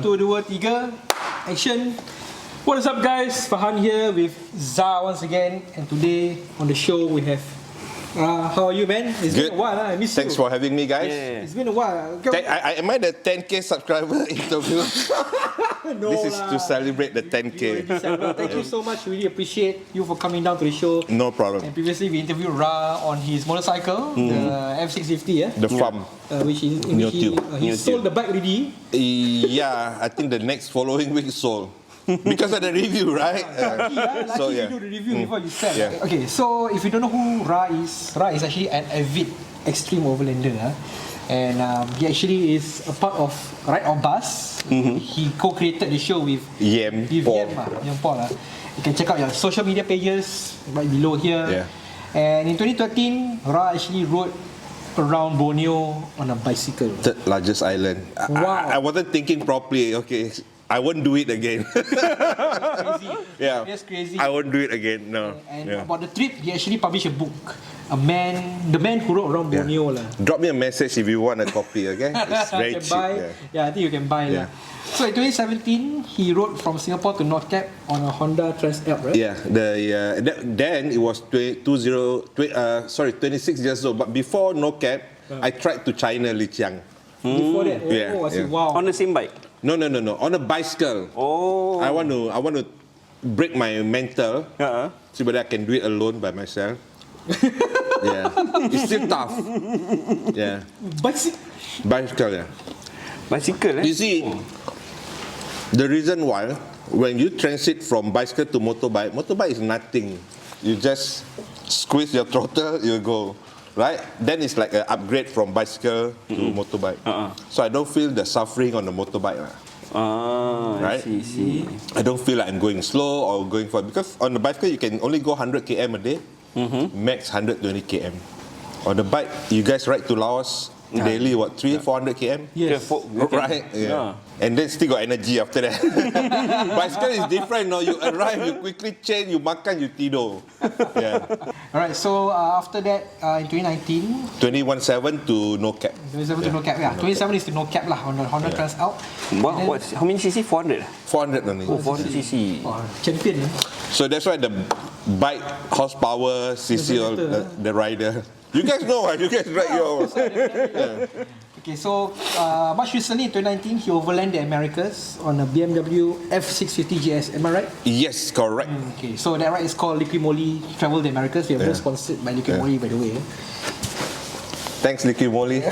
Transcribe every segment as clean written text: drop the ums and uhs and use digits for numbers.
1, 2, 3, action. What is up guys, Fahan here with Zah once again. And today on the show we have how are you, man? It's Good. been a while, I miss Thanks you. for having me, guys. Yeah. It's been a while. Am I the 10K subscriber interview? No This is to celebrate the 10K. Thank you so much. Really appreciate you for coming down to the show. No problem. And previously we interviewed Ra on his motorcycle, the F650, The farm. which he sold the bike already. Yeah, I think the next following week sold. Because of the review, right? Lucky you do the review before you sell. Yeah. Okay, so if you don't know who Ra is actually an avid extreme overlander. And he actually is a part of Ride or Bus. He co-created the show with Paul. You can check out your social media pages right below here. Yeah. And in 2013, Ra actually rode around Borneo on a bicycle. Third largest island. Wow. I wasn't thinking properly. Okay, I won't do it again. Crazy. Yeah. That's crazy. I won't do it again. No. And about the trip, he actually published a book. The man who rode around Borneo. Drop me a message if you want a copy, okay? It's very cheap. I think you can buy. So in 2017, he rode from Singapore to North Cap on a Honda Trans Alp, right? Yeah, then it was 26 years old. But before No Cap, I tried to China Lijiang. Before that, wow. On the same bike? No. On a bicycle. Oh. I want to break my mental. See whether I can do it alone by myself. Yeah, it's still tough. Yeah. Bicycle, yeah. Bicycle, You see, the reason why, when you transit from bicycle to motorbike is nothing. You just squeeze your throttle, you go. Right? Then it's like an upgrade from bicycle to motorbike. So I don't feel the suffering on the motorbike. Right? I see. I don't feel like I'm going slow or going fast. Because on the bicycle, you can only go 100 km a day. Max 120 km. On the bike, you guys ride to Laos daily, 400 km? Yes. Right? Yeah. And then still got energy after that. Bicycle is different. No, you arrive, you quickly change, you makan, you tidur. Yeah. Alright, so after that, in 2019, 21.7 to No Cap. 27 to No Cap, 27 is to No Cap lah on the Honda Trans Alp. How many cc? 400? 400 only. Oh, 400 cc. Champion. So that's why the bike horsepower, cc, all the rider. You guys know, you guys ride yours. Okay, so much recently in 2019, he overlanded the Americas on a BMW F650 GS. Am I right? Yes, correct. Okay, so that ride is called Liqui Moly Travel the Americas. We are just sponsored by Liqui Moly, by the way. Thanks, Liqui Moly.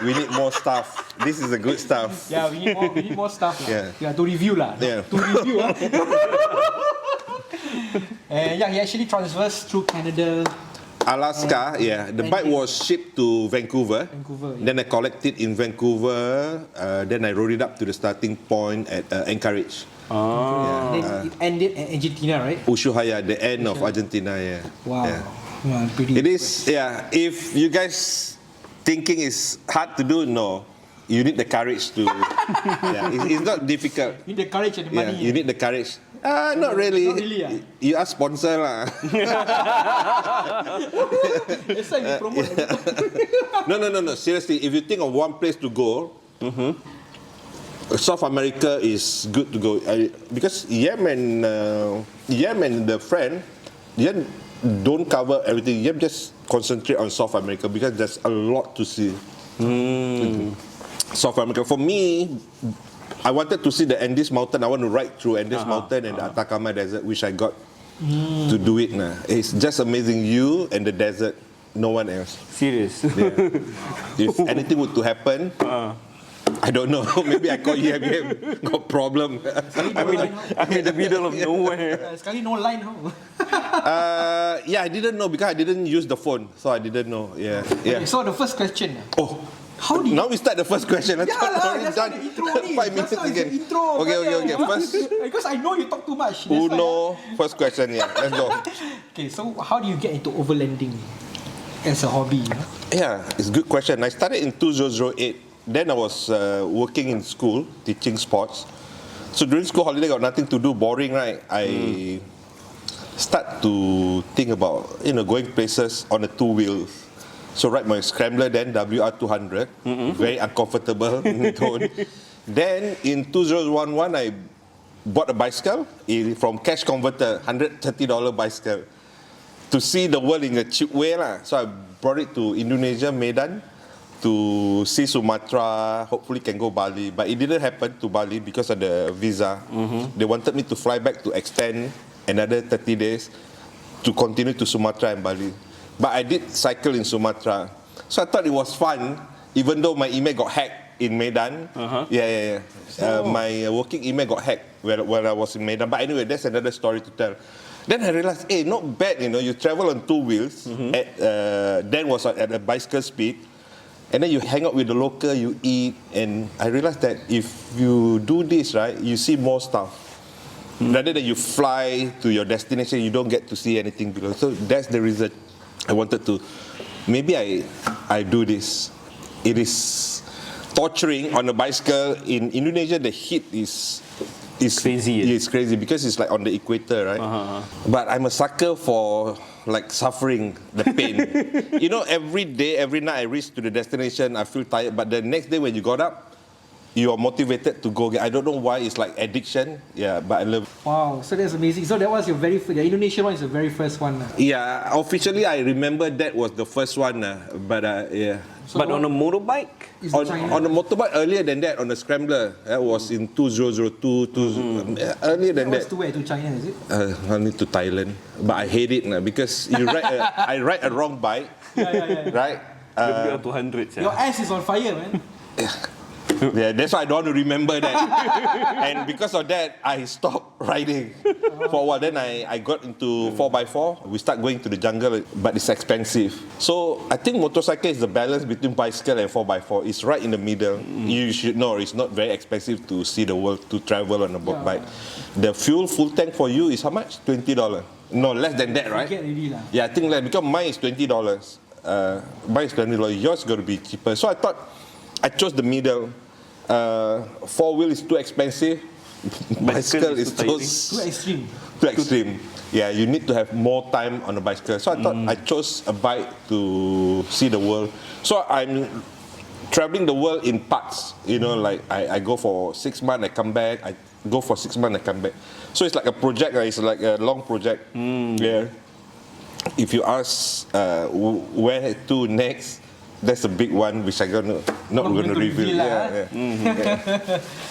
We need more stuff. This is a good stuff. Yeah, we need more stuff. Yeah. To review lah. Yeah. To review. And he actually transversed through Canada. Alaska, the bike was shipped to Vancouver. Then I collected in Vancouver. Then I rode it up to the starting point at Anchorage. Then it ended at Argentina, right? Ushuaia, the end of Argentina. Yeah. Wow. Yeah. Wow, pretty. It is. Yeah. If you guys thinking it's hard to do, no. You need the courage to. It's not difficult. You need the courage and the money. You need the courage. Not really. Not really. You ask sponsor lah. That's why you promote. No. Seriously, if you think of one place to go, South America is good to go. Because Yemen, the friend, don't cover everything. Yemen just concentrate on South America because there's a lot to see. South America. For me, I wanted to see the Andes Mountain. I want to ride through Andes Mountain and the Atacama Desert, which I got to do it now. It's just amazing. You and the desert, no one else. Serious? Yeah. If anything were to happen, I don't know. Maybe I call you again. Got problem. I'm in the middle of nowhere. Sekali no line. I didn't know because I didn't use the phone, so I didn't know. Yeah. Okay, so the first question. How do you... Now we start the first question. That's done. The intro only. 5 minutes again. Intro, okay. First, because I know you talk too much. First question. Yeah, let's go. Okay, so how do you get into overlanding as a hobby? Yeah, it's a good question. I started in 2008. Then I was working in school, teaching sports. So during school holiday, got nothing to do, boring, right? I start to think about going places on the 2 wheels. So ride my Scrambler then, WR200, very uncomfortable tone. Then in 2011, I bought a bicycle from Cash Converter, $130 bicycle, to see the world in a cheap way lah. So I brought it to Indonesia, Medan, to see Sumatra, hopefully can go Bali. But it didn't happen to Bali because of the visa. They wanted me to fly back to extend another 30 days to continue to Sumatra and Bali. But I did cycle in Sumatra. So I thought it was fun, even though my email got hacked in Medan. My working email got hacked when I was in Medan. But anyway, that's another story to tell. Then I realized, hey, not bad, you travel on 2 wheels. Then was at a bicycle speed. And then you hang out with the local, you eat, and I realized that if you do this, right, you see more stuff. Rather than you fly to your destination, you don't get to see anything below. So that's the reason I wanted to, maybe I do this. It is torturing on a bicycle. In Indonesia, the heat is crazy. It's crazy because it's like on the equator, right? But I'm a sucker for like suffering, the pain. Every day, every night I reach to the destination, I feel tired. But the next day when you got up, you are motivated to go again. I don't know why, it's like addiction. Yeah, but I love it. Wow, so that's amazing. So that was your the Indonesian one is the very first one. Yeah, officially I remember that was the first one. But yeah. So but on a motorbike? On a motorbike earlier than that, on a scrambler, that was in 2002, earlier than that. To where? To China, is it? I need to Thailand, but I hate it because I ride a wrong bike, right? Lebih 200. Your ass is on fire, man. Yeah, that's why I don't want to remember that. And because of that, I stopped riding for a while. Then I got into 4x4. We start going to the jungle, but it's expensive. So I think motorcycle is the balance between bicycle and 4x4. It's right in the middle. You should know it's not very expensive to see the world, to travel on a bike. The full tank for you is how much? $20. No, less than that, right? Yeah, I think less, because mine is $20. Mine is $20. Yours is going to be cheaper. So I thought I chose the middle. 4-wheel is too expensive. Bicycle is too extreme. Too extreme. Yeah, you need to have more time on a bicycle. So I thought I chose a bike to see the world. So I'm traveling the world in parts. Like I go for 6 months, I come back. I go for 6 months, I come back. So it's like a project. It's like a long project. Yeah. If you ask where to next, that's a big one which I'm not going to reveal.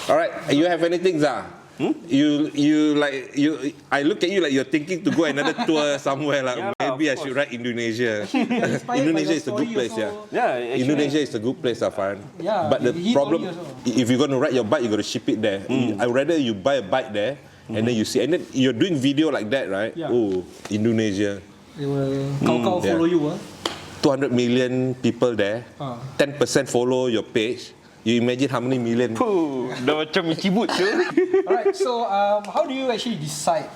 All right, you have anything, Zah? I look at you like you're thinking to go another tour somewhere. Like maybe I should write Indonesia. Indonesia is a good place, Indonesia is a good place, Afan. But the problem, if you're going to ride your bike, you got to ship it there. I'd rather you buy a bike there and then you see, and then you're doing video like that, right? Oh, Indonesia. They will follow you, 200 million people there, 10% follow your page. You imagine how many million? Dah macam Michibut tu. Alright, so how do you actually decide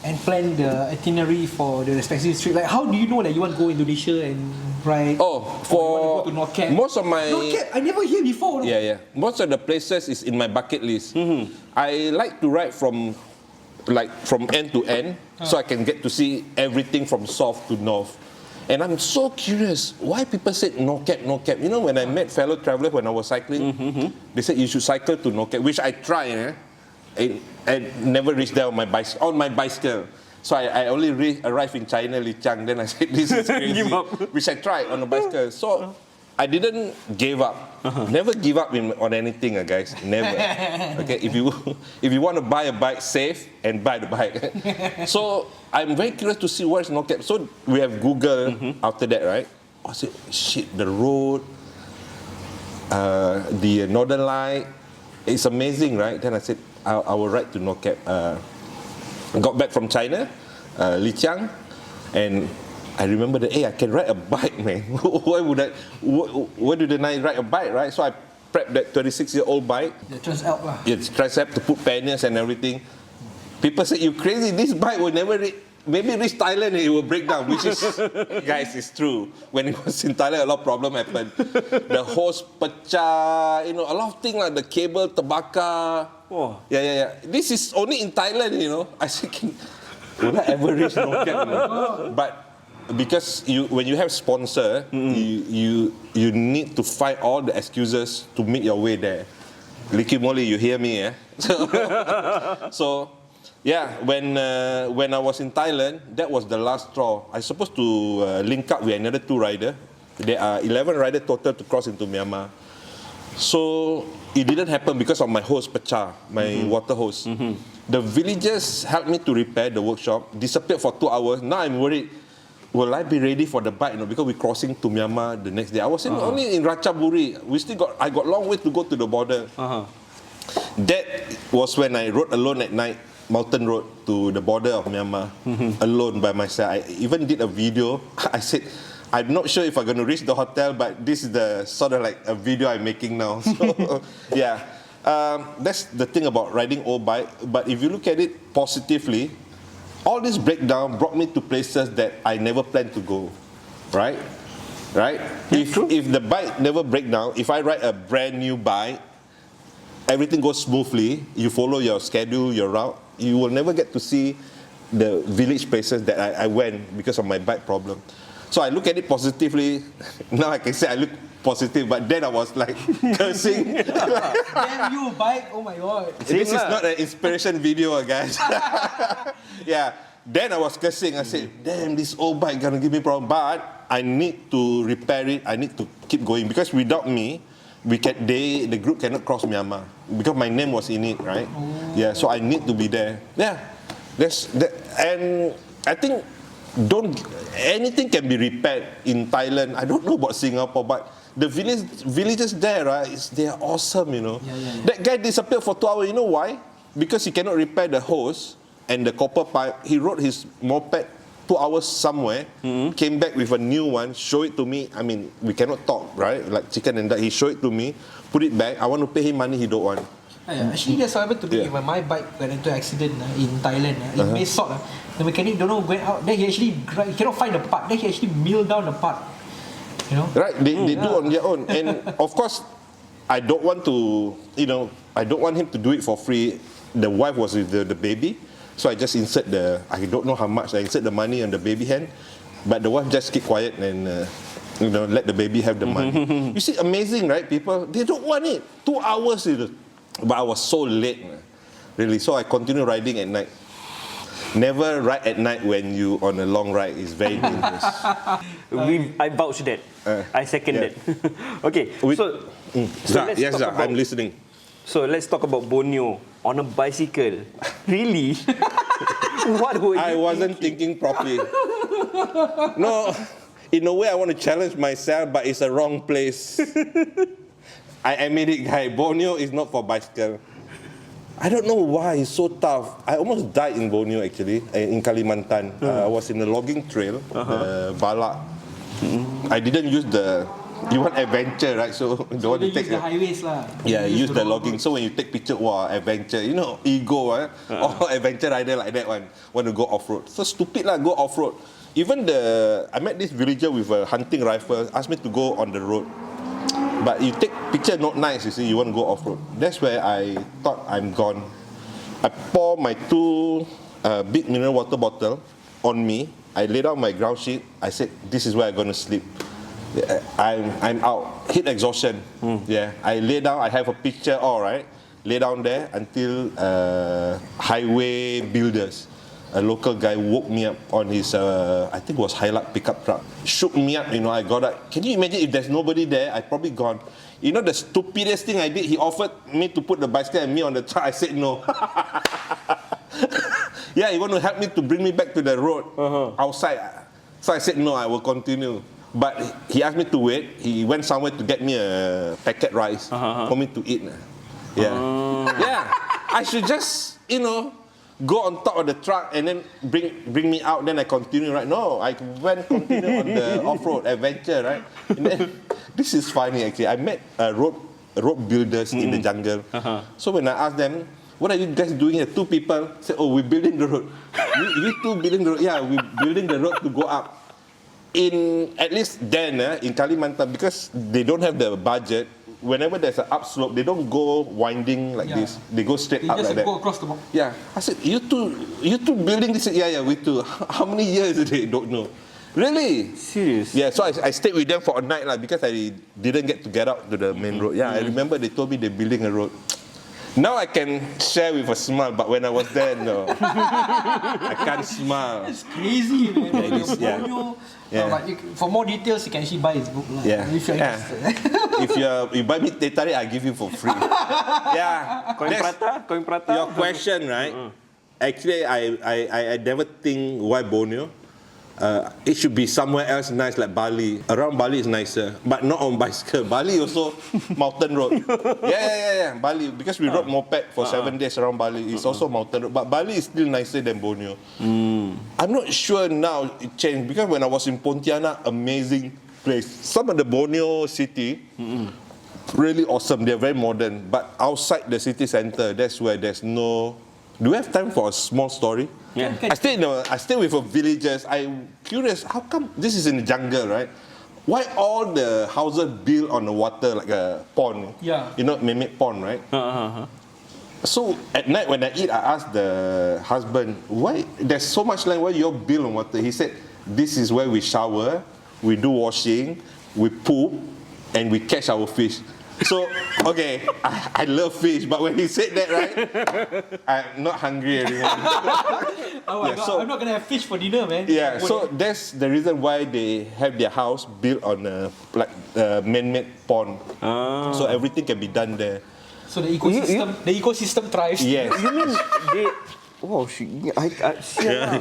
and plan the itinerary for the respective trip? Like, how do you know that you want to go Indonesia and ride? For you want to go to Norcat? Most of my Norcat, I never hear before. Yeah. Most of the places is in my bucket list. I like to ride from end to end, so I can get to see everything from south to north. And I'm so curious why people said Norcat. When I met fellow travelers when I was cycling, they said you should cycle to Norcat, which I tried. I never reached there on my bicycle. So I only arrived in China, Lijiang. Then I said, this is crazy, which I tried on a bicycle. So I didn't give up. Never give up on anything, guys. Never. Okay, if you want to buy a bike, save and buy the bike. So I'm very curious to see where's Norcat. So we have Google after that, right? I said, shit, the road, the Northern Light, it's amazing, right? Then I said, I will ride to Norcat. Got back from China, Lijiang, and I remember that, I can ride a bike, man. Why didn't I ride a bike, right? So I prepped that 26-year-old bike. The Transalp lah. It's Transalp to put panniers and everything. People say, you crazy, this bike will never maybe reach Thailand and it will break down, which is, guys, it's true. When it was in Thailand, a lot of problem happened. The hose pecah, a lot of things like the cable terbakar. Oh. Yeah. This is only in Thailand, I said, will I ever reach Norcat? But because when you have sponsor, you need to find all the excuses to make your way there. Licky Molly, you hear me, eh? So yeah, when I was in Thailand, that was the last straw. I supposed to link up with another 2 rider. There are 11 riders total to cross into Myanmar. So it didn't happen because of my hose pecah, my water hose. The villagers helped me to repair the workshop, disappeared for 2 hours. Now I'm worried, will I be ready for the bike? Because we're crossing to Myanmar the next day. I was only in Ratchaburi. I got long way to go to the border. That was when I rode alone at night, Mountain Road to the border of Myanmar, alone by myself. I even did a video. I said, I'm not sure if I'm going to reach the hotel, but this is the sort of like a video I'm making now. So, yeah. That's the thing about riding old bike. But if you look at it positively, all this breakdown brought me to places that I never planned to go, right? Right? If the bike never break down, if I ride a brand new bike, everything goes smoothly, you follow your schedule, your route, you will never get to see the village places that I went because of my bike problem. So I look at it positively. Now I can say I look positive, but then I was like cursing. Damn you, bike! Oh my god. This is not an inspiration video, guys. Yeah. Then I was cursing. I said, damn, this old bike gonna give me problem. But I need to repair it. I need to keep going. Because without me, the group cannot cross Myanmar. Because my name was in it, right? Yeah, so I need to be there. Yeah. And I think anything can be repaired in Thailand. I don't know about Singapore, but the villages there, right, they are awesome, Yeah. That guy disappeared for 2 hours. You know why? Because he cannot repair the hose and the copper pipe. He rode his moped 2 hours somewhere, came back with a new one, show it to me. I mean, we cannot talk, right? Like chicken and duck. He showed it to me, put it back. I want to pay him money, he don't want. Actually, that's what happened to me when my bike got into an accident in Thailand. In Mae Sot, the mechanic don't know went out. Then he cannot find the part. Then he actually milled down the part. You know? Right, they do on their own. And of course, I don't want to, I don't want him to do it for free. The wife was with the baby. So I just insert I don't know how much, I insert the money on the baby hand. But the wife just keep quiet and, let the baby have the money. You see, amazing, right, people? They don't want it. 2 hours. But I was so late, really. So I continue riding at night. Never ride at night when you on a long ride. It's very dangerous. I vouch that. I second that. Okay, so let's yes, talk about, I'm listening. So let's talk about Borneo on a bicycle. Really? What were you I wasn't thinking properly. No, in a way I want to challenge myself, but it's a wrong place. I admit it, guy. Borneo is not for bicycle. I don't know why it's so tough. I almost died in Borneo, actually, in Kalimantan. I was in the logging trail, Balak. I didn't use you want adventure, right? So you don't want to take the highways lah. Yeah, use the logging. So when you take picture, wow, adventure. Ego, or adventure rider like that one. Want to go off-road. So stupid lah, go off-road. Even I met this villager with a hunting rifle, asked me to go on the road. But you take picture not nice, you see, you want to go off-road. That's where I thought I'm gone. I pour my 2 big mineral water bottle on me. I laid down my ground sheet. I said, this is where I'm going to sleep. I'm out. Heat exhaustion. Yeah. I lay down, I have a picture, all right. Lay down there until highway builders. A local guy woke me up on his, I think it was Hilux pickup truck. Shook me up, I got up. Can you imagine if there's nobody there, I'd probably gone. The stupidest thing I did, he offered me to put the bicycle and me on the truck. I said no. Yeah, he want to help me to bring me back to the road outside. So I said no, I will continue. But he asked me to wait. He went somewhere to get me a packet rice for me to eat. Yeah. Yeah. I should just, go on top of the truck and then bring me out, then I continue, right? No, I continue on the off-road adventure, right? And then, this is funny actually. I met road builders in the jungle. So when I asked them, what are you guys doing here? 2 people said, oh, we're building the road. You 2 building the road? Yeah, we're building the road to go up. At least then, in Kalimantan, because they don't have the budget, whenever there's an upslope, they don't go winding like this. They go straight up like that. They just go across the mountain. Yeah. I said, you two building this? Yeah, we too. How many years they don't know? Really? Serious? Yeah, so I stayed with them for a night because I didn't get out to the main road. Yeah, I remember they told me they're building a road. Now I can share with a smile, but when I was there, no. I can't smile. It's crazy, man. Yeah, it is, yeah. Borneo, Yeah. but for more details, you can actually buy his book. Yeah. If you're Yeah. interested. If you buy me teh tarik, I give you for free. Yeah. Koin prata. Your question, right? Actually, I never think why Borneo. It should be somewhere else nice like Bali. Around Bali is nicer, but not on bicycle. Bali also mountain road. Yeah. Bali, because we rode moped for 7 days around Bali. It's also mountain road, but Bali is still nicer than Borneo. I'm not sure now it changed because when I was in Pontianak, amazing place. Some of the Borneo city, really awesome. They're very modern, but outside the city center, that's where there's no. Do we have time for a small story? Yeah. I stay with villagers. I'm curious, how come this is in the jungle, right? Why all the houses built on the water like a pond? Yeah. You know, man-made pond, right? So at night when I eat, I ask the husband, why there's so much land? Why you build on water? He said, this is where we shower, we do washing, we poop, and we catch our fish. So, okay, I love fish, but when he said that, right, I'm not hungry anymore. Oh my God, I'm not gonna have fish for dinner, man. Yeah, so that's the reason why they have their house built on a man-made pond. So everything can be done there. So the ecosystem thrives. Yes. You mean they? Wow, Yeah.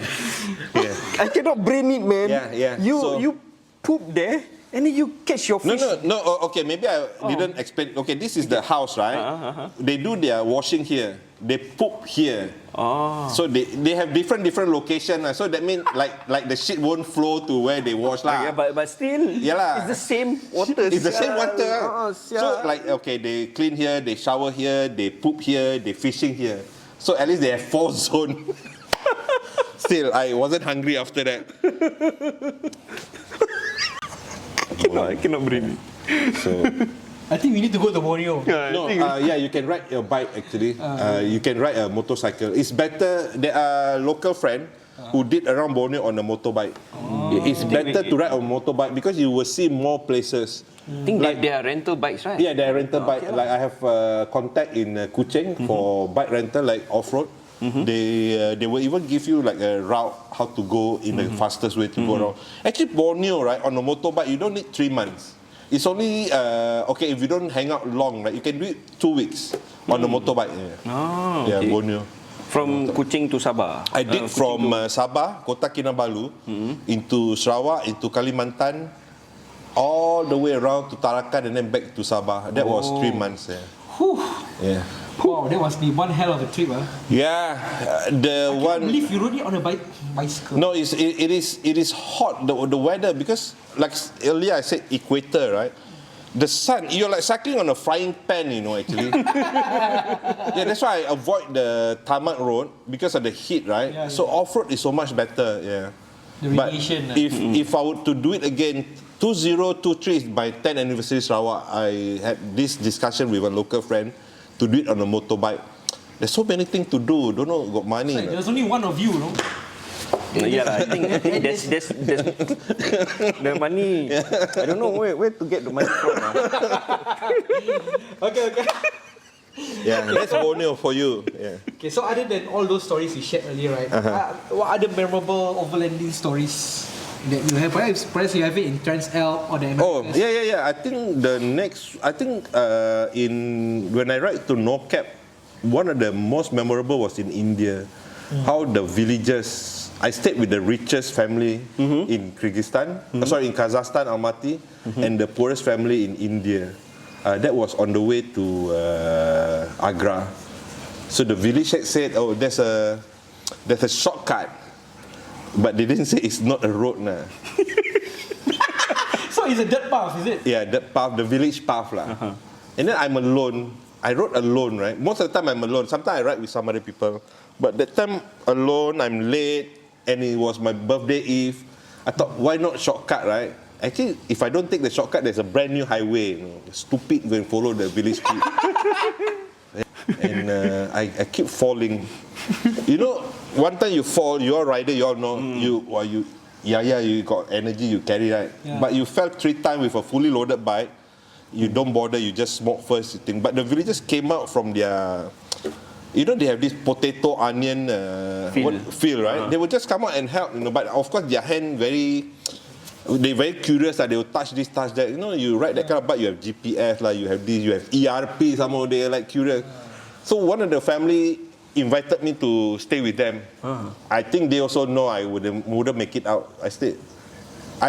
I cannot brain it, man. Yeah. So- You poop there and then you catch your fish. No. Okay, maybe I didn't explain. Okay, this is the house, right? They do their washing here. They poop here. So they have different location. So that means like the shit won't flow to where they wash lah. Yeah, but still, lah. it's the same water. It's the same water. sia. So like okay, they clean here, they shower here, they poop here, they fishing here. So at least they have 4 zones. Still, I wasn't hungry after that. I cannot brain it. So. I think we need to go to Borneo. No, you can ride your bike actually. You can ride a motorcycle. It's better. There are local friend who did around Borneo on a motorbike. It's better to ride on motorbike because you will see more places. I think they are rental bikes, right? Yeah, they are rental bike. Like I have contact in Kuching for bike rental, like off-road. They will even give you like a route how to go in the fastest way to go around. Actually, Borneo, right, on a motorbike, you don't need 3 months. It's only okay if you don't hang out long, right? You can do it 2 weeks on a motorbike. Yeah, Borneo. From Kuching to Sabah. I did from Sabah, Kota Kinabalu, into Sarawak, into Kalimantan, all the way around to Tarakan and then back to Sabah. That was 3 months. Yeah. Wow, that must be one hell of a trip, huh? Yeah, the I one. can't believe you rode it on a bicycle. No, it is hot. The weather, because like earlier I said equator, right? The sun, you're like cycling on a frying pan, you know, actually. Yeah, that's why I avoid the tarmac road because of the heat, right? Yeah, so off-road is so much better, yeah. The But radiation. if I were to do it again, 2023 is my 10th anniversary Sarawak. I had this discussion with a local friend to do it on a motorbike. There's so many things to do. Don't know, got money. Like, there's only one of you, no? Yeah, I think there's the money. I don't know where to get the money from. Okay. Yeah, that's Borneo for you. Yeah. Okay, so other than all those stories you shared earlier, right? What other memorable overlanding stories that you have? Perhaps you have it in Trans-L or the Oh, Americas? yeah. I think when I ride to NorCap, one of the most memorable was in India. How the villagers, I stayed with the richest family in Kyrgyzstan, in Kazakhstan, Almaty, and the poorest family in India. That was on the way to Agra. So the village said, "Oh, there's a shortcut," but they didn't say it's not a road now. So it's a dirt path, is it? Yeah, that path, the village path lah. And then I'm alone. I rode alone, right? Most of the time I'm alone. Sometimes I ride with some other people. But that time alone, I'm late, and it was my birthday eve. I thought, why not shortcut, right? Actually, if I don't take the shortcut, there's a brand new highway. You know, stupid, go and follow the village street. And I keep falling. You know, one time you fall, you're a rider, you all know, you got energy, you carry, right? Yeah. But you fell 3 times with a fully loaded bike. you don't bother, you just smoke first. You think. But the villagers came out from their, you know, they have this potato onion field, right? They would just come out and help, you know. But of course, their hand they're very curious. They will touch this, touch that. You know, you ride that kind of bike, you have GPS, you have this, you have ERP. Somehow they're like curious. So one of the family invited me to stay with them. I think they also know I wouldn't make it out. I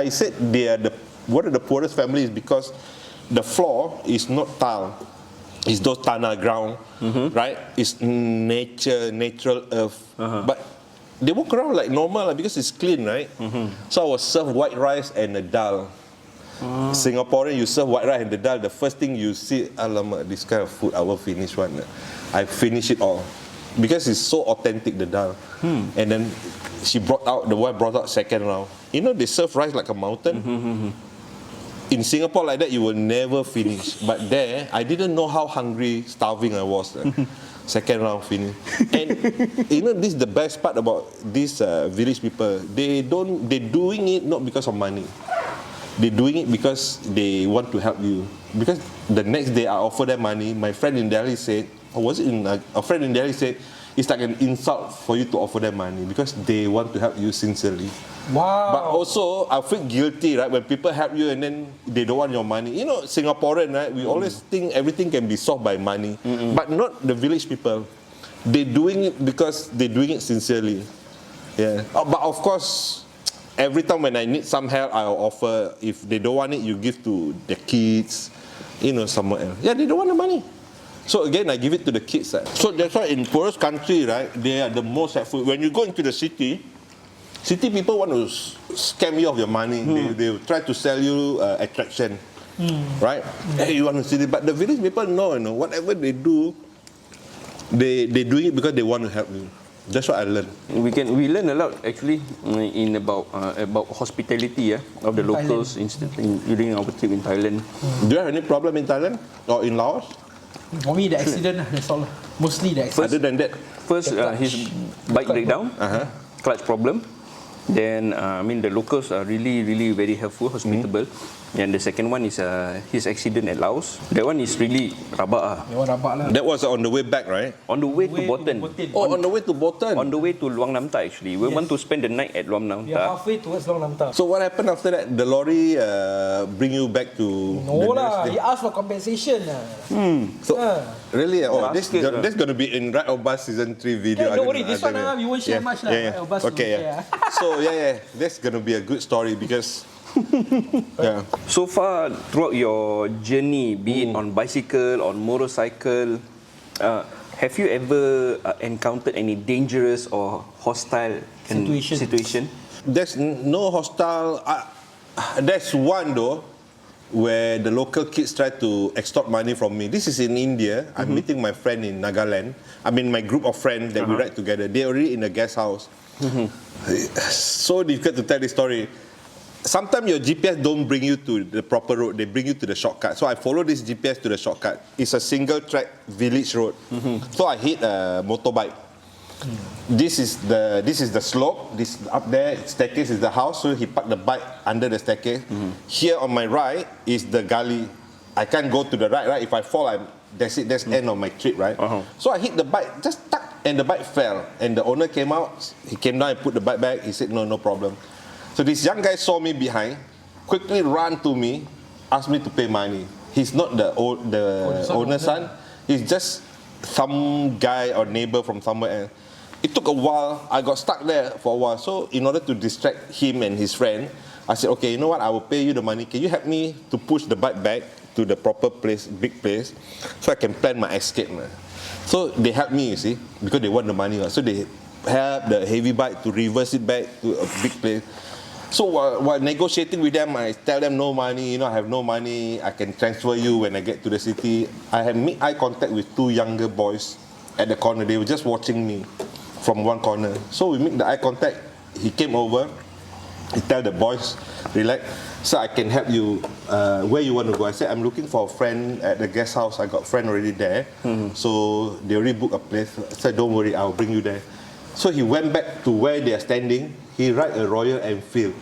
said they are one of the poorest families because the floor is not tile. It's those tanah ground, right? It's natural earth. But they walk around like normal because it's clean, right? So I was served white rice and a dal. Singaporean, you serve white rice and the dal, the first thing you see, alamak, this kind of food, I will finish one. I finish it all. Because it's so authentic, the dal. And then the wife brought out second round. You know, they serve rice like a mountain. In Singapore like that, you will never finish. But there, I didn't know how hungry, starving I was. Second round finish. And you know, this is the best part about these village people. They're doing it not because of money. They're doing it because they want to help you. Because the next day I offer them money. My friend in Delhi said, a friend in Delhi said, it's like an insult for you to offer them money because they want to help you sincerely. Wow. But also, I feel guilty, right? When people help you and then they don't want your money. You know, Singaporean, right? We always think everything can be solved by money. But not the village people. They're doing it because they're doing it sincerely. Yeah. But of course, every time when I need some help, I'll offer. If they don't want it, you give to the kids, you know, somewhere else. Yeah, they don't want the money. So again, I give it to the kids. So that's why in poorest country, right, they are the most helpful. When you go into the city people want to scam you of your money. They will try to sell you attraction, right? Hey, you want to see it, but the village people know, you know, whatever they do, they do it because they want to help you. That's what I learned. We learn a lot actually in about hospitality of the locals during our trip in Thailand. Do you have any problem in Thailand or in Laos? For me, the accident, that's all. Mostly the accident. Other than that, First, his bike breakdown, clutch problem. Then, the locals are really, really very helpful, hospitable. And the second one is his accident at Laos. That one is really rabak. That was on the way back, right? On the way to Botan. On the way to Botan. On the way to Luang Namta, actually. We want to spend the night at Luang Namta. We are halfway towards Luang Namta. So what happened after that? The lorry bring you back to... No lah, he asked for compensation. So, really? Oh, this going to be in Right of Bus Season 3 video. Yeah, don't worry, this one we won't share much. Right of Bus okay, So, that's going to be a good story because... So far, throughout your journey, be it on bicycle, on motorcycle, have you ever encountered any dangerous or hostile situation? There's no hostile. There's one though, where the local kids try to extort money from me. This is in India. I'm meeting my friend in Nagaland. I mean, my group of friends that we ride together. They're already in a guest house. So difficult to tell this story. Sometimes your GPS don't bring you to the proper road, they bring you to the shortcut. So I follow this GPS to the shortcut. It's a single track village road. So I hit a motorbike. This is the slope. This up there, staircase is the house. So he parked the bike under the staircase. Here on my right is the gully. I can't go to the right. If I fall, that's it. That's the end of my trip, right? So I hit the bike, just tuck, and the bike fell. And the owner came out. He came down and put the bike back. He said, no problem. So this young guy saw me behind, quickly ran to me, asked me to pay money. He's not the owner's son. He's just some guy or neighbor from somewhere else. It took a while. I got stuck there for a while. So in order to distract him and his friend, I said, okay, you know what? I will pay you the money. Can you help me to push the bike back to the proper place, big place, so I can plan my escape? So they helped me, you see, because they want the money. So they helped the heavy bike to reverse it back to a big place. So while negotiating with them, I tell them no money, I have no money, I can transfer you when I get to the city. I have made eye contact with two younger boys at the corner. They were just watching me from one corner. So we make the eye contact. He came over, he tell the boys, relax, so I can help you, where you want to go. I said, I'm looking for a friend at the guest house. I got a friend already there. So they already booked a place. I said, don't worry, I'll bring you there. So he went back to where they are standing. He ride a Royal Enfield.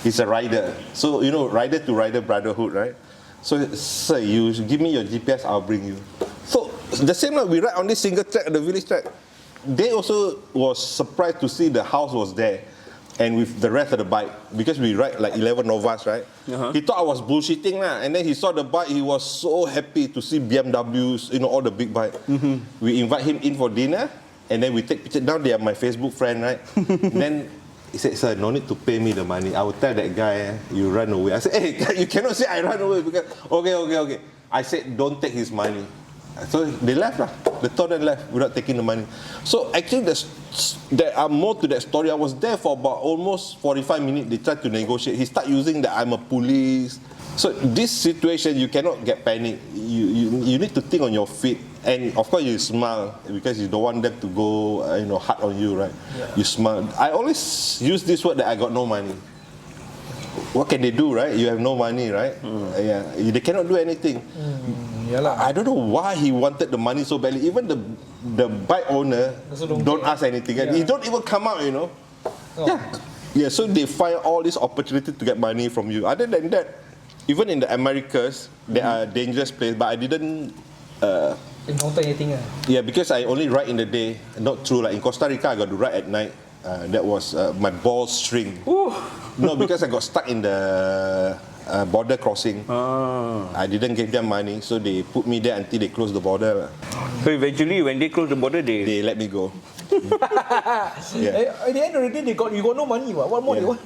He's a rider. So, rider to rider brotherhood, right? So, sir, you give me your GPS, I'll bring you. So, the same way we ride on this single track, the village track. They also was surprised to see the house was there. And with the rest of the bike, because we ride like 11 of us, right? He thought I was bullshitting lah. And then he saw the bike, he was so happy to see BMWs, all the big bike. We invite him in for dinner, and then we take pictures. Now they are my Facebook friend, right? Then he said, sir, no need to pay me the money. I will tell that guy, you run away. I said, hey, you cannot say I run away because, okay. I said, don't take his money. So they left lah. The tour then left without taking the money. So actually there are more to that story. I was there for about almost 45 minutes. They tried to negotiate. He started using that I'm a police. So this situation, you cannot get panic. You need to think on your feet. And of course you smile because you don't want them to go hard on you, right? Yeah. You smile. I always use this word that I got no money. What can they do, right? You have no money, right? Yeah, they cannot do anything. I don't know why he wanted the money so badly. Even the bike owner don't ask anything. Yeah. He don't even come out, Oh. Yeah. So they find all this opportunity to get money from you. Other than that, even in the Americas, there are dangerous places, but I didn't encounter anything. Yeah, because I only ride in the day. Not true. Like in Costa Rica, I got to ride at night. That was my ball string. No, because I got stuck in the border crossing. I didn't give them money, so they put me there until they closed the border. So eventually, when they closed the border, they let me go. Yeah. At the end of the day, you got no money. What more they want?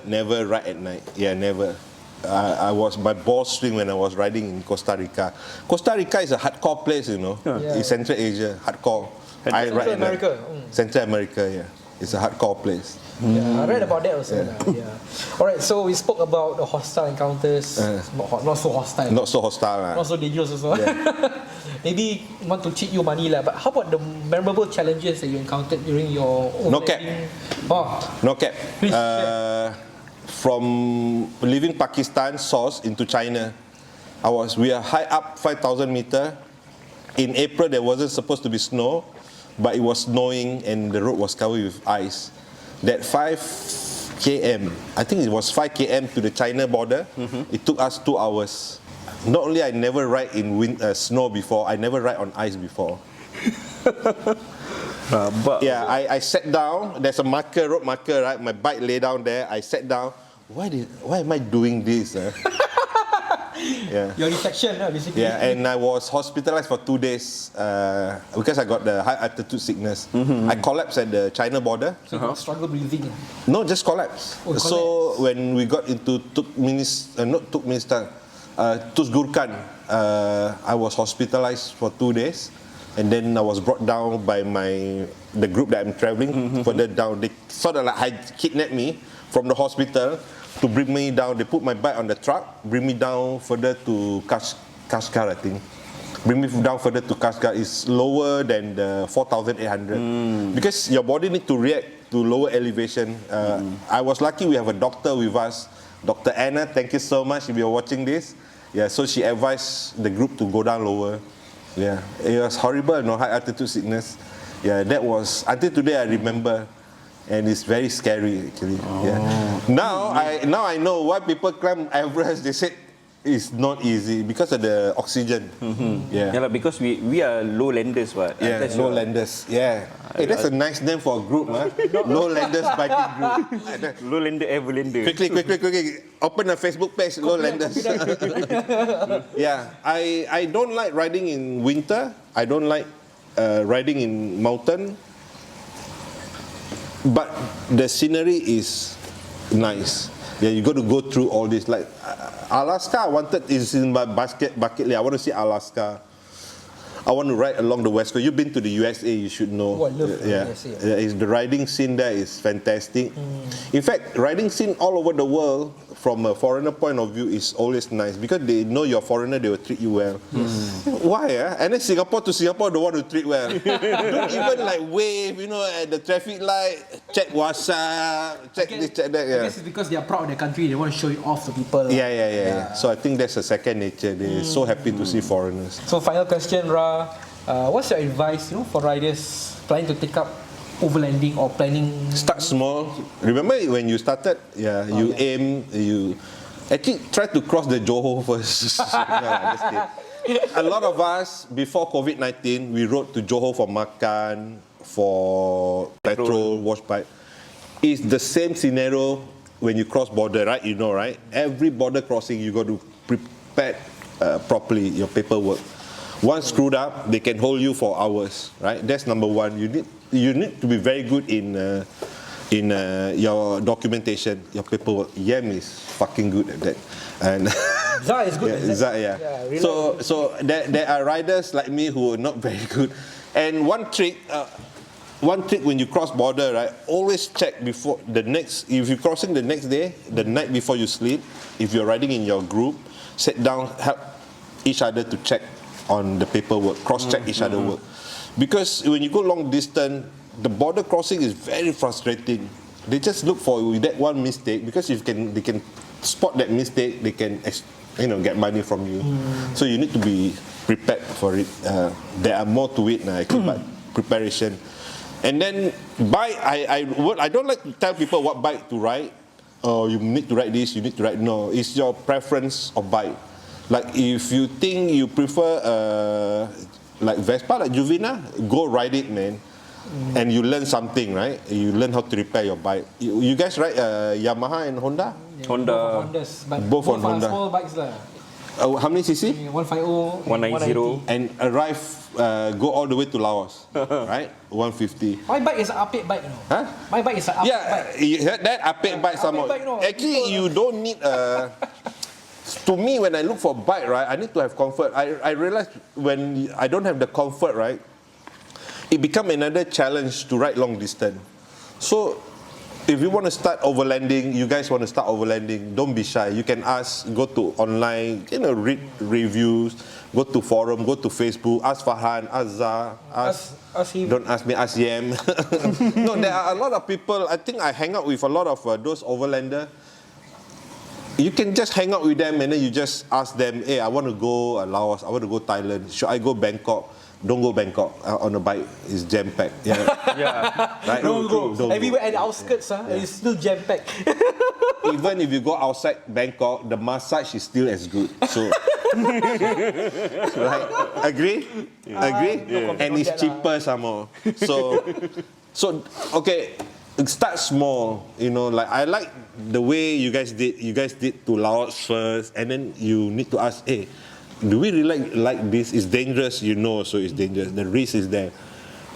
Never ride at night. Yeah, never. I was my ball string when I was riding in Costa Rica. Costa Rica is a hardcore place, It's Central Asia, hardcore. Central America. Central America, yeah. It's a hardcore place. Yeah, I read about that also. Yeah. Alright, so we spoke about the hostile encounters. Not so hostile. Not so hostile. Not so dangerous also. Yeah. Maybe want to cheat you money but how about the memorable challenges that you encountered during your No cap. No cap. Please share. From leaving Pakistan source into China, we are high up 5,000 meter. In April there wasn't supposed to be snow, but it was snowing and the road was covered with ice. That 5 km, I think it was 5 km to the China border, it took us 2 hours. Not only I never ride in snow before, I never ride on ice before. I sat down, there's a road marker, right? My bike lay down there, I sat down. Why am I doing this? Yeah. Your reflection, basically. Yeah, and I was hospitalized for 2 days because I got the high altitude sickness. I collapsed at the China border. So you struggle breathing? No, just collapse. So when we got into Tuzgurkan, I was hospitalized for 2 days. And then I was brought down by the group that I'm traveling further down. They sort of like kidnapped me from the hospital to bring me down. They put my bike on the truck, bring me down further to Kashgar, I think. Bring me down further to Kashgar. It's lower than the 4,800. Because your body need to react to lower elevation. I was lucky we have a doctor with us. Dr. Anna, thank you so much if you're watching this. Yeah, so she advised the group to go down lower. Yeah, it was horrible, high altitude sickness. Yeah, that was, until today I remember. And it's very scary actually. Yeah. Now I know why people climb Everest. They said it's not easy because of the oxygen. Yeah, because we are lowlanders, what? Yeah, lowlanders. Yeah. Hey, that's a nice name for a group, huh? Lowlanders biking group. Lowlander Overlander. Quickly. Open a Facebook page, Lowlanders. Yeah, I don't like riding in winter. I don't like riding in mountain. But the scenery is nice. Yeah, you got to go through all this. Like Alaska, is in my bucket list. I want to see Alaska. I want to ride along the west coast. You've been to the USA, you should know. Oh, I love the USA. The riding scene there is fantastic. In fact, riding scene all over the world, from a foreigner point of view, is always nice because they know you're a foreigner, they will treat you well. Why? And then Singapore to Singapore don't want to treat well. Don't even wave, at the traffic light, check WhatsApp, check this, check that. I guess it's because they are proud of their country, they want to show it off to people. Yeah. So I think that's a second nature. They're so happy to see foreigners. So final question, Ra. What's your advice, for riders planning to take up overlanding or planning? Start small. Remember when you started? You aim. Actually, try to cross the Johor first. No, just kidding. A lot of us, before COVID-19, we rode to Johor for makan, for petrol, wash bike. It's the same scenario when you cross border, right? You know, right? Every border crossing, you got to prepare properly your paperwork. Once screwed up, they can hold you for hours, right? That's number one. You need to be very good in your documentation, your paperwork. Yam is fucking good at that. And Zah is good. yeah. really So there are riders like me who are not very good. And one trick when you cross border, right? Always check before the next. If you're crossing the next day, the night before you sleep, if you're riding in your group, sit down, help each other to check on the paperwork, cross-check each other work. Because when you go long distance, the border crossing is very frustrating. They just look for that one mistake, because if they can spot that mistake, they can get money from you. So you need to be prepared for it. There are more to it now, but preparation. And then bike, I don't like to tell people what bike to ride. Oh, you need to ride this, you need to ride. No, it's your preference of bike. Like if you think you prefer like Vespa, like Juvena, go ride it, man. And you learn something, right? You learn how to repair your bike. You guys ride Yamaha and Honda? Yeah, Honda. Both on are Honda. small bikes lah. How many cc? 150, 190. And arrive, go all the way to Laos, right? 150. My bike is an update bike, you know. Huh? My bike is an update Yeah, bike. you heard that? Apek bike some more. bike, no. Actually, you don't need a... To me, when I look for bike, right, I need to have comfort. I realize when I don't have the comfort, right, it becomes another challenge to ride long distance. So, if you want to start overlanding, you guys want to start overlanding, don't be shy. You can ask, go to online, read reviews, go to forum, go to Facebook, ask Farhan, ask Zah, Ask him. don't ask me, ask Yam. No, there are a lot of people. I think I hang out with a lot of those overlander. You can just hang out with them and then you just ask them, hey, I want to go Laos, I want to go Thailand. Should I go Bangkok? Don't go Bangkok on a bike. It's jam-packed. Yeah. Right? Don't go. Don't Everywhere at the outskirts, it's still jam-packed. Even if you go outside Bangkok, the massage is still as good. So, right? Agree? Agree? And it's cheaper some more. So okay. Start small, like I like the way you guys did. You guys did to Laos first, and then you need to ask, hey, do we really like this? It's dangerous, so it's dangerous. The risk is there.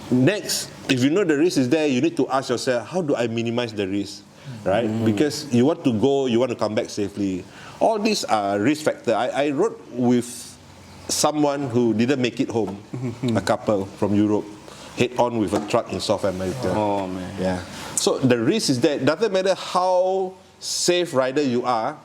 Next, if you know the risk is there, you need to ask yourself, how do I minimize the risk, right? Because you want to go, you want to come back safely. All these are risk factors. I rode with someone who didn't make it home, a couple from Europe, head on with a truck in South America. Oh man. Yeah. So the risk is there. Doesn't matter how safe rider you are,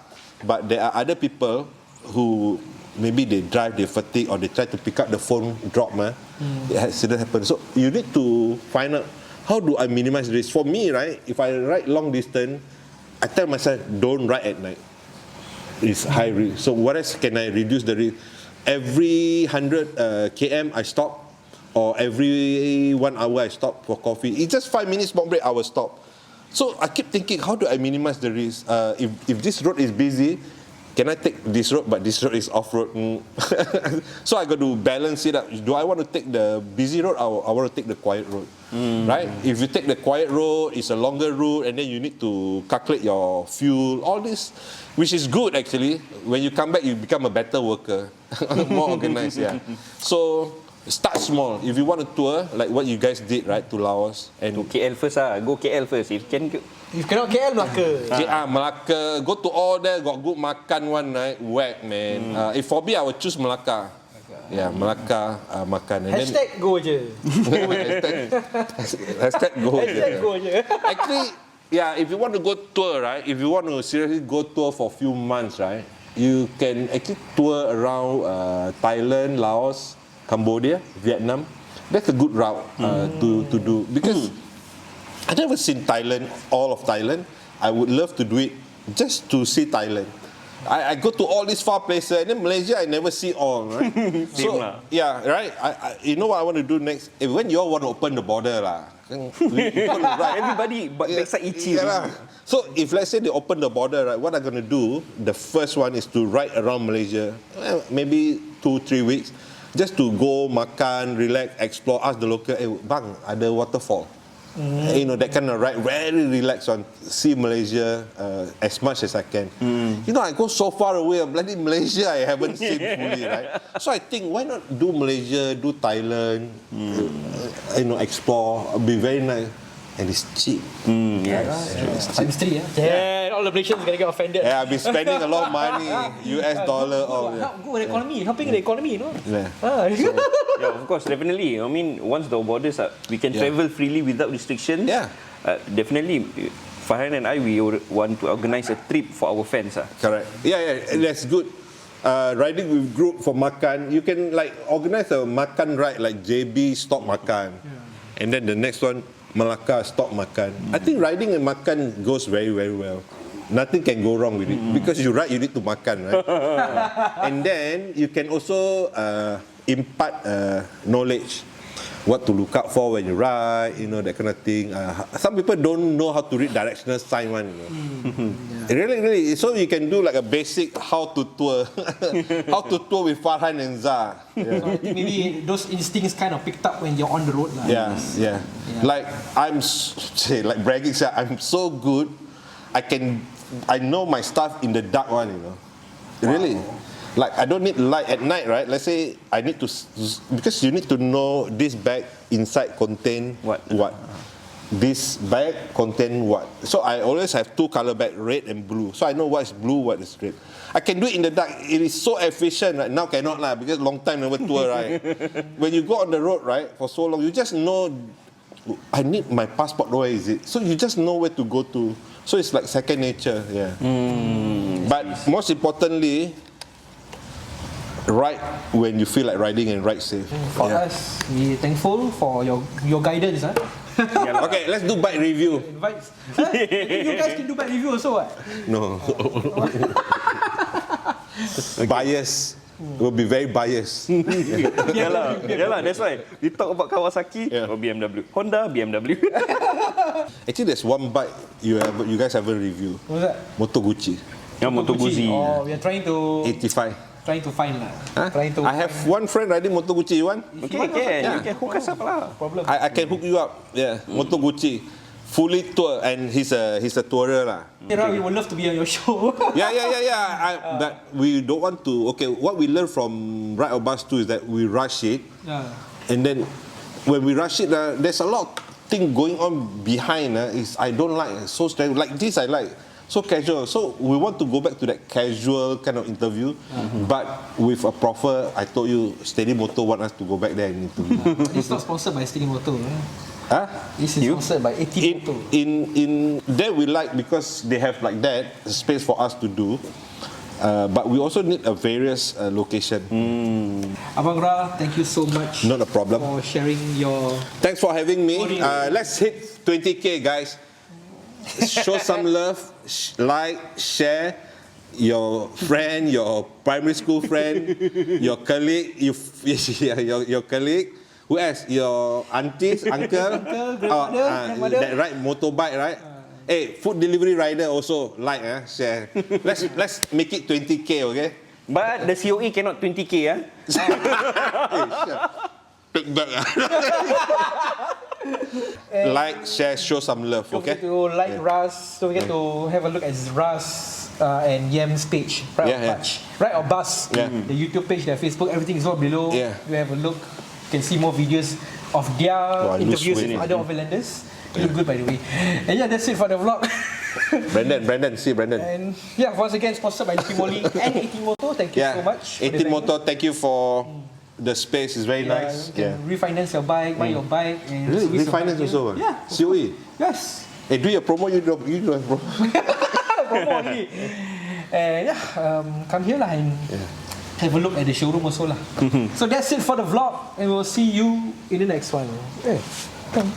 but there are other people who maybe they drive, they fatigue, or they try to pick up the phone, drop, the accident happens. So you need to find out, how do I minimize risk? For me, right, if I ride long distance, I tell myself, don't ride at night. It's high risk. So what else can I reduce the risk? Every 100 km I stop, or every 1 hour I stop for coffee. It's just 5 minutes smoke break, I will stop. So I keep thinking, how do I minimize the risk? If this road is busy, can I take this road, but this road is off-road? So I got to balance it up. Do I want to take the busy road, or I want to take the quiet road? Right? If you take the quiet road, it's a longer route, and then you need to calculate your fuel, all this, which is good actually. When you come back, you become a better worker, more organized, yeah. So, start small. If you want to tour, like what you guys did, right, to Laos and To KL first Go KL first. If cannot KL, Melaka. Melaka, go to all there, got good makan one, right? Whack, man. If for me, I would choose Melaka. Yeah, Melaka makan. And Hashtag go je. Hashtag go je. Hashtag go je. Actually, yeah, if you want to go tour, right, if you want to seriously go tour for a few months, right, you can actually tour around Thailand, Laos, Cambodia, Vietnam. That's a good route to do, because I've never seen Thailand, all of Thailand. I would love to do it just to see Thailand. I go to all these far places, and then Malaysia I never see all, right? So yeah, right. You know what I want to do next? When you all want to open the border lah, everybody but backside itchy. Yeah. So if let's say they open the border, right, what I'm gonna do? The first one is to ride around Malaysia, maybe 2-3 weeks, just to go makan, relax, explore, ask the local, bang, ada waterfall. You know, that kind of ride, very relaxed on, see Malaysia as much as I can. You know, I go so far away, bloody Malaysia I haven't seen fully, right? So I think, why not do Malaysia, do Thailand, you know, explore, be very nice. And it's cheap. Yes. Times 3, yeah. All the Malaysians are going to get offended. Yeah, I've been spending a lot of money, US dollar. Good economy, helping the economy, you know. Yeah. Yeah, of course, definitely. I mean, once the borders are, we can travel freely without restrictions. Yeah. Definitely, Farhan and I, we want to organize a trip for our fans. Correct. Yeah, that's good. Riding with group for makan, you can like organize a makan ride like JB stop makan, and then the next one Melaka stop makan. I think riding and makan goes very, very well. Nothing can go wrong with it because you ride, you need to makan, right? And then you can also impart knowledge, what to look out for when you ride, you know, that kind of thing. Some people don't know how to read directional sign one. You know? Really. So you can do like a basic how to tour, how to tour with Farhan and Zah. Yeah. So I think maybe those instincts kind of picked up when you're on the road. Yeah. Like like bragging, I'm so good. I know my stuff in the dark one, you know. Really. Like I don't need light at night, right? Let's say I need to, because you need to know this bag inside contain what. This bag contain what. So I always have 2 color bag, red and blue. So I know what is blue, what is red. I can do it in the dark. It is so efficient. Right now cannot lah because long time never tour, right? When you go on the road, right, for so long, you just know. I need my passport. Where is it? So you just know where to go to. So it's like second nature. Yeah. But most importantly, ride when you feel like riding and ride safe. For us, we're thankful for your guidance. Okay, let's do bike review. You guys can do bike review also, what? No. Bias. Will be very biased. Yeah, that's why. We talk about Kawasaki or BMW. Honda, BMW. Actually, there's one bike you guys haven't reviewed. What's that? Moto Guzzi. Yeah, Moto Guzzi. Oh, we are trying to 85. Find lah. I have one friend riding Moto Guzzi. You want? Okay, you can hook us up lah. I can hook you up. Yeah, Moto Guzzi. Fully tour, and he's a tourer lah. We would love to be on your show. Yeah. But we don't want to. Okay, what we learn from Ride or Bus 2 is that we rush it, and then when we rush it, there's a lot of thing going on behind. Is I don't like so strange. Like this, I like so casual. So we want to go back to that casual kind of interview, but with a proper. I told you, Steady Moto want us to go back there and interview. It's not sponsored by Steady Moto. This is sponsored by Moto. In there we like because they have like that space for us to do, but we also need a various location. Abang Ra, thank you so much. Not a problem. For sharing your. Thanks for having me. Let's hit 20K, guys. Show some love, like, share. Your friend, your primary school friend, your colleague, your colleague. Who else? Your aunties, uncle, grandmother. That ride motorbike, right? Hey, food delivery rider also like, share. Let's make it 20K, okay? But the COE cannot 20K, Hey, sure. Take back. Like, share, show some love, okay? Don't forget to like Rahs. Don't forget to have a look at Rahs and Yem's page. Ride or Bus. The YouTube page, their Facebook, everything is all below. You have a look. You can see more videos of their interviews with other Overlanders. Look good, by the way. And yeah, that's it for the vlog. Brandon, see Brandon. And yeah, once again, sponsored by Timoli and 18 Moto. Thank you so much. 18 Moto, thank you for the space. It's very nice. You can refinance your bike, buy your bike. And really? Refinance also? Yeah. COE? Yes. Hey, do your promo, you do have promo. Promo only. And come here lah and have a look at the showroom also lah. So that's it for the vlog, and we'll see you in the next one. Come.